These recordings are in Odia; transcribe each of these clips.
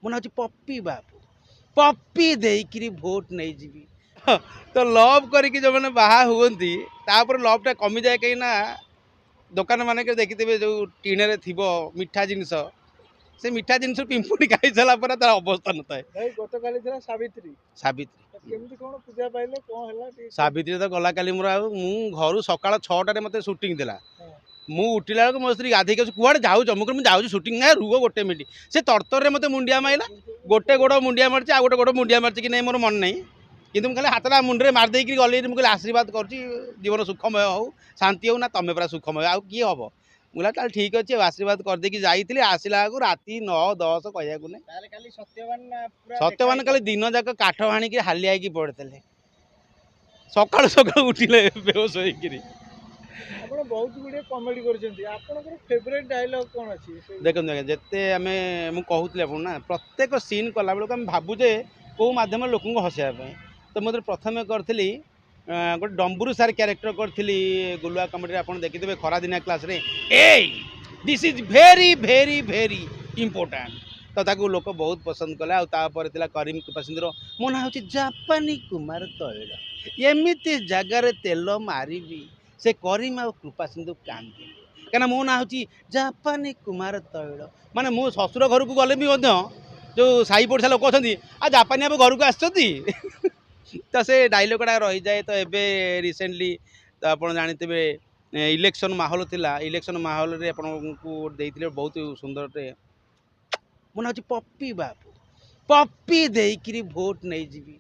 ମୋ ନାଁ ହେଉଛି ପପି ବାବୁ। ପପି ଦେଇକିରି ଭୋଟ ନେଇଯିବି। ତ ଲଭ୍ କରିକି ଯେଉଁମାନେ ବାହା ହୁଅନ୍ତି ତାପରେ ଲଭ୍ଟା କମିଯାଏ, କାହିଁକିନା ଦୋକାନ ମାନଙ୍କରେ ଦେଖିଥିବେ ଯେଉଁ ଟିଣରେ ଥିବ ମିଠା ଜିନିଷ, ସେ ମିଠା ଜିନିଷ ପିମ୍ପୁଡ଼ି ଖାଇସାରିଲା ପରେ ତାର ଅବସ୍ଥା ନଥାଏ। ଭାଇ ଗତକାଲି ଥିଲା ସାବିତ୍ରୀ, ସାବିତ୍ରୀ କେମିତି କଣ ପୂଜା ପାଇଲେ, କଣ ହେଲା ଟିକେ ସାବିତ୍ରୀ ତ ଗଲା କାଲି ମୋର। ଆଉ ମୁଁ ଘରୁ ସକାଳ 6ଟାରେ ମୋତେ ସୁଟିଂ ଥିଲା। ମୁଁ ଉଠିଲା ବେଳକୁ ମୋ ସ୍ତ୍ରୀ ଗାଧେଇକି ଆସି କୁଆଡ଼େ ଯାଉଛ? ମୁଁ କହିଲି ମୁଁ ଯାଉଛି ସୁଟିଂ। ନା ରୁହ ଗୋଟେ ମିନିଟ୍। ସେ ତରତରରେ ମୋତେ ମୁଣ୍ଡିଆ ମାଇଲା। ଗୋଟେ ଗୋଡ଼ ମୁଣ୍ଡିଆ ମାରିଛି, ଆଉ ଗୋଟେ ଗୋଡ଼ ମୁଣ୍ଡିଆ ମାରିଛି କି ନାହିଁ ମୋର ମନେ ନାହିଁ, କିନ୍ତୁ ମୁଁ ଖାଲି ହାତଟା ମୁଣ୍ଡରେ ମାରି ଦେଇକି ଗଲି। ମୁଁ କହିଲି ଆଶୀର୍ବାଦ କରୁଛି ଜୀବନ ସୁଖମୟ ହଉ, ଶାନ୍ତି ହଉ। ନା ତମେ ପୁରା ସୁଖମୟ, ଆଉ କିଏ ହବ? ମୁଁ କହିଲି ତାହେଲେ ଠିକ୍ ଅଛି, ଆଉ ଆଶୀର୍ବାଦ କରିଦେଇକି ଯାଇଥିଲି। ଆସିଲା ବେଳକୁ ରାତି 9-10 କହିବାକୁ ନାହିଁ। ତାହେଲେ କାଲି ସତ୍ୟବାନ ପୁରା ସତ୍ୟବାନ କାଲି ଦିନ ଯାକ କାଠ ହାଣିକି ହାଲିଆ ହେଇକି ପଡ଼ିଥିଲେ, ସକାଳୁ ସକାଳୁ ଉଠିଲେ ବେହୋସ ହେଇକିରି। ଆପଣ ବହୁତ ଗୁଡ଼ିଏ କମେଡି କରିଛନ୍ତି, ଆପଣଙ୍କର ଫେଭରେଟ୍ ଡାଇଲଗ କଣ ଅଛି? ଦେଖନ୍ତୁ ଆଜ୍ଞା, ଯେତେ ମୁଁ କହୁଥିଲି ଆପଣ ନା, ପ୍ରତ୍ୟେକ ସିନ୍ କଲାବେଳକୁ ଆମେ ଭାବୁ ଯେ କେଉଁ ମାଧ୍ୟମରେ ଲୋକଙ୍କୁ ହସାଇବା ପାଇଁ। ତ ମୁଁ ପ୍ରଥମେ କରିଥିଲି ଗୋଟେ ଡମ୍ବୁରୁ ସାର୍ କ୍ୟାରେକ୍ଟର କରିଥିଲି ଗୁଲୁଆ କମେଡ଼ିରେ। ଆପଣ ଦେଖିଥିବେ ଖରାଦିନିଆ କ୍ଲାସ୍ରେ, ଏଇ this is very very very important. ତ ତାକୁ ଲୋକ ବହୁତ ପସନ୍ଦ କଲେ। ଆଉ ତାପରେ ଥିଲା କରିମ କୃପାସିନ୍ଧୁର ମୋ ନାଁ ହେଉଛି ଜାପାନୀ କୁମାର ତୈଳ, ଏମିତି ଜାଗାରେ ତେଲ ମାରିବି ସେ କରିମ ଆଉ କୃପାସିନ୍ଧୁ କାନ୍ଦି, କାହିଁକିନା ମୋ ନାଁ ହେଉଛି ଜାପାନୀ କୁମାର ତୈଳ। ମାନେ ମୁଁ ଶ୍ୱଶୁର ଘରକୁ ଗଲେ ବି ମଧ୍ୟ ଯେଉଁ ସାହି ପଡ଼ିଶା ଲୋକ ଅଛନ୍ତି, ଆଉ ଜାପାନୀ ବାବୁ ଘରକୁ ଆସିଛନ୍ତି ତ ସେ ଡାଇଲଗ୍ଟା ରହିଯାଏ। ତ ଏବେ ରିସେଣ୍ଟଲି ତ ଆପଣ ଜାଣିଥିବେ ଇଲେକ୍ସନ୍ ମାହୋଲ ଥିଲା। ଇଲେକ୍ସନ୍ ମାହୋଲରେ ଆପଣଙ୍କୁ ଦେଇଥିଲେ ବହୁତ ସୁନ୍ଦରଟେ, ମୋ ନାଁ ହେଉଛି ପପି ବାବୁ, ପପି ଦେଇକିରି ଭୋଟ ନେଇଯିବି।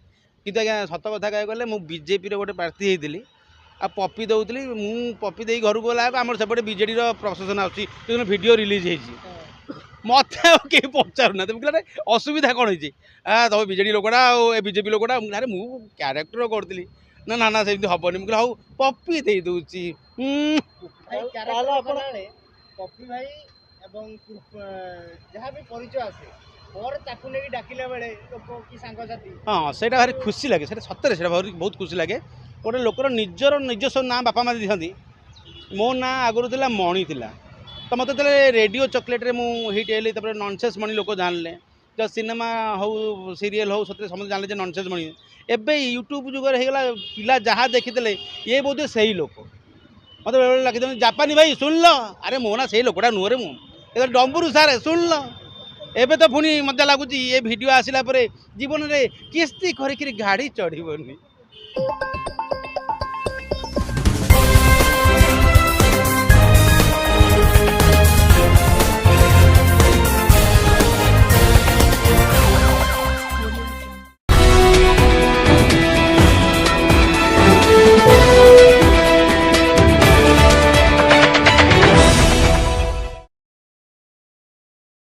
କିନ୍ତୁ ଆଜ୍ଞା ସତ କଥା କହିବାକୁ ଗଲେ ମୁଁ ବିଜେପିର ଗୋଟେ ପ୍ରାର୍ଥୀ ହେଇଥିଲି, ଆଉ ପପି ଦେଉଥିଲି। ମୁଁ ପପି ଦେଇ ଘରକୁ ଗଲାବେଳକୁ ଆମର ସେପଟେ ବିଜେଡ଼ିର ପ୍ରଶାସନ ଆସୁଛି, ଯେଉଁଦିନ ଭିଡ଼ିଓ ରିଲିଜ୍ ହେଇଛି। ମୋତେ ଆଉ କେହି ପଚାରୁନାହାନ୍ତି। ମୁଁ କହିଲି ଅସୁବିଧା କ'ଣ ହେଇଛି? ତମେ ବିଜେଡ଼ି ଲୋକଟା ଆଉ ଏ ବିଜେପି ଲୋକଟା। ମୁଁ ଆରେ ମୁଁ କ୍ୟାରେକ୍ଟର କରୁଥିଲି। ନା ନା ନା ସେମିତି ହେବନି। ମୁଁ କହିଲି ହଉ ପପି ଦେଇ ଦେଉଛି। ତାହେଲେ ଆପଣ ପପି ଭାଇ ଏବଂ ଯାହା ବି ପରିଚୟ ଆସେ ପରେ ତାକୁ ନେଇକି ଡାକିଲା ବେଳେ ଲୋକ କି ସାଙ୍ଗସାଥି, ହଁ ସେଇଟା ଭାରି ଖୁସି ଲାଗେ। ସେଇଟା ସତରେ ସେଇଟା ବହୁତ ଖୁସି ଲାଗେ। ଗୋଟେ ଲୋକର ନିଜସ୍ୱ ନାଁ ବାପା ମା ଦେଇଥାନ୍ତି। ମୋ ନାଁ ଆଗରୁ ଥିଲା ମଣି ଥିଲା। ତ ମୋତେ ଯେତେବେଳେ ରେଡ଼ିଓ ଚକୋଲେଟ୍ରେ ମୁଁ ହିଟ୍ ହେଲି, ତାପରେ ନନ୍ସେନ୍ସ ମଣି ଲୋକ ଜାଣିଲେ, ତ ସିନେମା ହଉ ସିରିଏଲ୍ ହଉ ସେଥିରେ ସମସ୍ତେ ଜାଣିଲେ ଯେ ନନ୍ସେନ୍ସ ମଣି। ଏବେ ୟୁଟ୍ୟୁବ୍ ଯୁଗରେ ହେଇଗଲା, ପିଲା ଯାହା ଦେଖିଥିଲେ ଇଏ ବୋଧେ ସେଇ ଲୋକ। ମୋତେ ବେଳେବେଳେ ଡାକିଦିଅନ୍ତି ଜାପାନୀ ଭାଇ ଶୁଣିଲ, ଆରେ ମୋ ନା ସେଇ ଲୋକଟା ନୁହଁରେ। ମୁଁ ଏବେ ଡମ୍ବୁରୁ ସାର୍ ଶୁଣିଲ। ଏବେ ତ ପୁଣି ମଜା ଲାଗୁଛି ଏ ଭିଡ଼ିଓ ଆସିଲା ପରେ ଜୀବନରେ କିସ୍ତି କରିକିରି ଗାଡ଼ି ଚଢ଼ିବନି।